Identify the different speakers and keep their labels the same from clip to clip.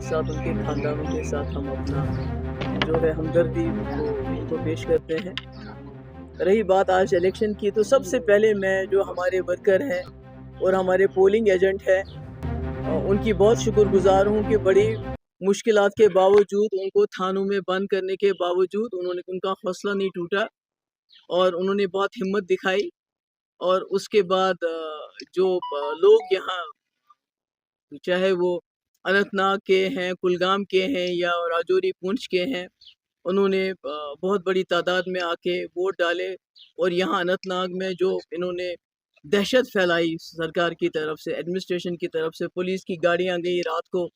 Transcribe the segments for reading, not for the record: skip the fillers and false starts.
Speaker 1: साथ, उनके ख़ानदानों के साथ हम अपना जो है हमदर्दी उनको पेश करते हैं। रही बात आज इलेक्शन की, तो सबसे पहले मैं जो हमारे वर्कर हैं और हमारे पोलिंग एजेंट हैं उनकी बहुत शुक्रगुज़ार हूँ कि बड़ी मुश्किलात के बावजूद, उनको थानों में बंद करने के बावजूद उनका हौसला नहीं टूटा और उन्होंने बहुत हिम्मत दिखाई। और उसके बाद जो लोग यहाँ, चाहे वो अनंतनाग के हैं, कुलगाम के हैं या राजौरी पुंछ के हैं, उन्होंने बहुत बड़ी तादाद में आके वोट डाले। और यहाँ अनंतनाग में जो इन्होंने दहशत फैलाई सरकार की तरफ से, एडमिनिस्ट्रेशन की तरफ से, पुलिस की गाड़ियाँ गई रात को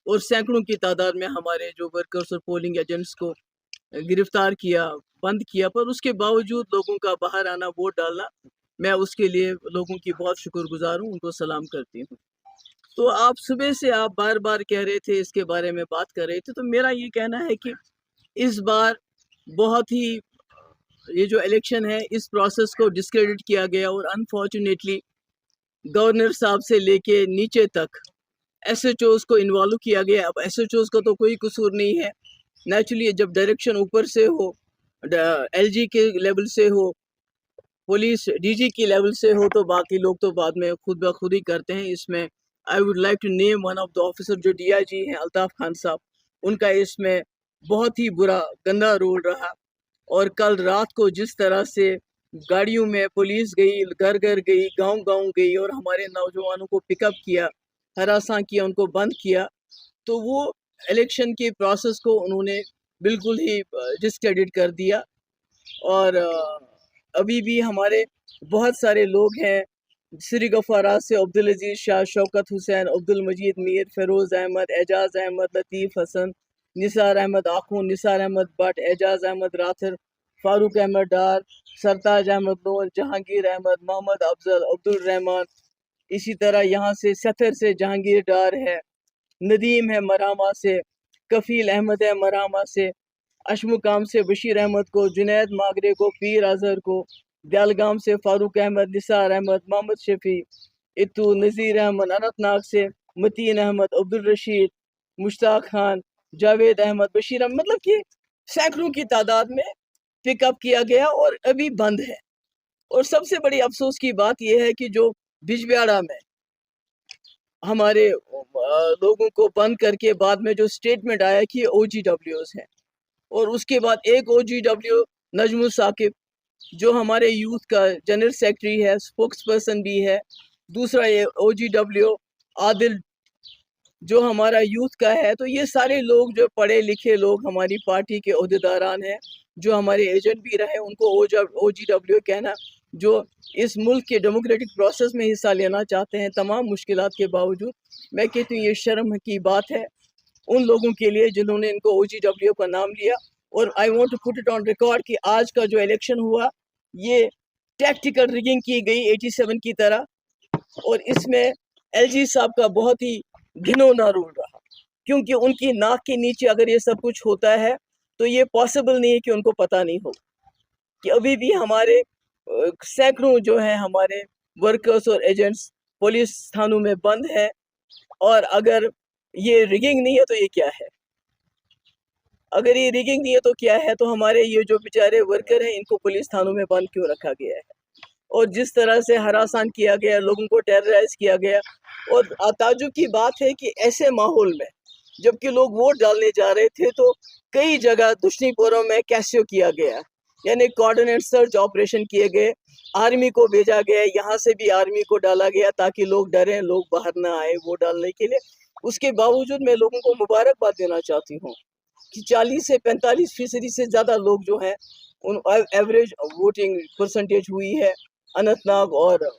Speaker 1: और सैकड़ों की तादाद में हमारे जो वर्कर्स और पोलिंग एजेंट्स को गिरफ्तार किया, बंद किया, पर उसके बावजूद लोगों का बाहर आना, वोट डालना, मैं उसके लिए लोगों की बहुत शुक्रगुजार हूँ, उनको सलाम करती हूँ। तो आप सुबह से आप बार बार कह रहे थे, इसके बारे में बात कर रहे थे, तो मेरा ये कहना है कि इस बार बहुत ही ये जो इलेक्शन है, इस प्रोसेस को डिस्क्रेडिट किया गया और अनफॉर्चुनेटली गवर्नर साहब से लेके नीचे तक एसएचओज को इन्वॉल्व किया गया। अब एसएचओज का तो कोई कसूर नहीं है, नेचुरली जब डायरेक्शन ऊपर से हो, एलजी के लेवल से हो, पुलिस डीजी की लेवल से हो, तो बाकी लोग तो बाद में खुद ब खुद ही करते हैं। इसमें I would like to name one of the officer जो डीआईजी हैं, अल्ताफ खान साहब, उनका इसमें बहुत ही बुरा गंदा रोल रहा। और कल रात को जिस तरह से गाड़ियों में पुलिस गई, घर घर गई, गांव गांव गई और हमारे नौजवानों को पिकअप किया, हरासा किया, उनको बंद किया, तो वो इलेक्शन के प्रोसेस को उन्होंने बिल्कुल ही डिस्क्रेडिट कर दिया। और अभी भी हमारे बहुत सारे लोग हैं, श्री गफारात से अब्दुल अजीज शाह, शौकत हुसैन, अब्दुल मजीद मीर, फेरोज़ अहमद, एजाज अहमद, लतीफ़ हसन, निसार अहमद आखून, निसार अहमद भट्ट, एजाज अहमद राथिर, फारूक अहमद डार, सरताज अहमद नूर, जहांगीर अहमद, मोहम्मद अफजल, अब्दुल रहमान, इसी तरह यहाँ से सतर से जहांगीर डार है, नदीम है मरामा से, कफील अहमद है मरामा से, अशमुकाम से बशीर अहमद को, जुनैद मागरे को, पीर अजहर को, दयालगाम से फारूक अहमद, निसार अहमद, मोहम्मद शफी, इतू, नज़ीर अहमद, अनंतनाग से मतीन अहमद, अब्दुल रशीद, मुश्ताक खान, जावेद अहमद, बशीर अहमद, मतलब कि सैकड़ों की तादाद में पिकअप किया गया और अभी बंद है। और सबसे बड़ी अफसोस की बात यह है कि जो बिजबिहाड़ा में हमारे लोगों को बंद करके बाद में जो स्टेटमेंट आया कि OGWs हैं, और उसके बाद एक OGW नजमुल साकिब जो हमारे यूथ का जनरल सेक्रेटरी है, स्पोक्स पर्सन भी है, दूसरा ये OGW आदिल जो हमारा यूथ का है। तो ये सारे लोग जो पढ़े लिखे लोग हमारी पार्टी के ओहदेदारान हैं, जो हमारे एजेंट भी रहे, उनको OGW कहना, जो इस मुल्क के डेमोक्रेटिक प्रोसेस में हिस्सा लेना चाहते हैं तमाम मुश्किलात के बावजूद, मैं कहती हूँ ये शर्म की बात है उन लोगों के लिए जिन्होंने इनको OGW का नाम लिया। और I want to put it on record कि आज का जो इलेक्शन हुआ, ये टैक्टिकल रिगिंग की गई 87 की तरह, और इसमें एलजी साहब का बहुत ही घिनौना रोल रहा, क्योंकि उनकी नाक के नीचे अगर ये सब कुछ होता है तो ये पॉसिबल नहीं है कि उनको पता नहीं हो कि अभी भी हमारे सैकड़ों जो है हमारे वर्कर्स और एजेंट्स पुलिस थानों में बंद है। और अगर ये रिगिंग नहीं है तो ये क्या है? अगर ये रिगिंग नहीं है तो क्या है? तो हमारे ये जो बेचारे वर्कर हैं, इनको पुलिस थानों में बंद क्यों रखा गया है? और जिस तरह से हरासान किया गया, लोगों को टेरराइज किया गया। और ताज्जुब की बात है कि ऐसे माहौल में जबकि लोग वोट डालने जा रहे थे, तो कई जगह दुश्मनीपुरों में कैसियो किया गया, यानी कोऑर्डिनेट सर्च ऑपरेशन किए गए, आर्मी को भेजा गया, यहाँ से भी आर्मी को डाला गया ताकि लोग डरें, लोग बाहर ना आए वोट डालने के लिए। उसके बावजूद मैं लोगों को मुबारकबाद देना चाहती हूँ कि 40 से 45% से ज़्यादा लोग जो हैं उन एवरेज वोटिंग परसेंटेज हुई है अनंतनाग और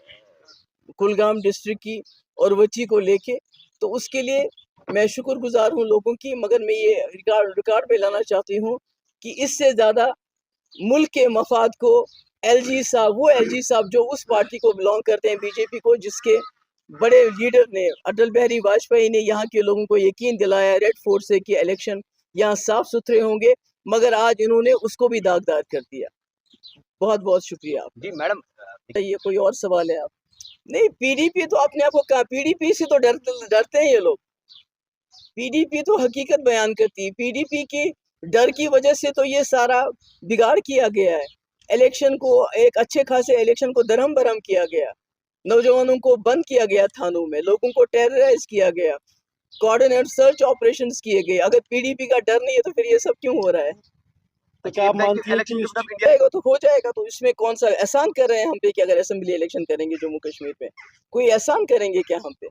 Speaker 1: कुलगाम डिस्ट्रिक्ट की और वची को लेके। तो उसके लिए मैं शुक्रगुजार हूँ लोगों की, मगर मैं ये रिकॉर्ड पे लाना चाहती हूँ कि इससे ज़्यादा मुल्क के मफाद को एलजी साहब, वो एलजी साहब जो उस पार्टी को बिलोंग करते हैं, बीजेपी को, जिसके बड़े लीडर ने, अटल बिहारी वाजपेयी ने यहाँ के लोगों को यकीन दिलाया रेड फोर्ट से कि इलेक्शन यहाँ साफ सुथरे होंगे, मगर आज इन्होंने उसको भी दागदार कर दिया। बहुत बहुत शुक्रिया
Speaker 2: जी मैडम।
Speaker 1: ये कोई और सवाल है? आप नहीं, पीडीपी तो अपने आप को कहा, पीडीपी से तो डरते हैं ये लोग। پی ڈی پی تو حقیقت بیان کرتی ہے. پی ڈی پی کی ڈر کی وجہ سے تو یہ سارا بگاڑ کیا گیا ہے. الیکشن کو ایک اچھے خاصے الیکشن کو درہم برہم کیا گیا. نوجوانوں کو بند کیا گیا تھانوں میں. لوگوں کو ٹیررائز کیا گیا. کوآرڈینیٹ سرچ آپریشنز کیے گئے. اگر پی ڈی پی کا ڈر نہیں ہے تو پھر یہ سب کیوں ہو رہا ہے؟
Speaker 2: تو کیا آپ مانتی ہیں کہ
Speaker 1: جائے گا تو ہو جائے گا. تو اس میں کون سا احسان کر رہے ہیں ہم پہ کہ اگر اسمبلی الیکشن کریں گے جموں کشمیر میں؟ کوئی احسان کریں گے کیا ہم پہ؟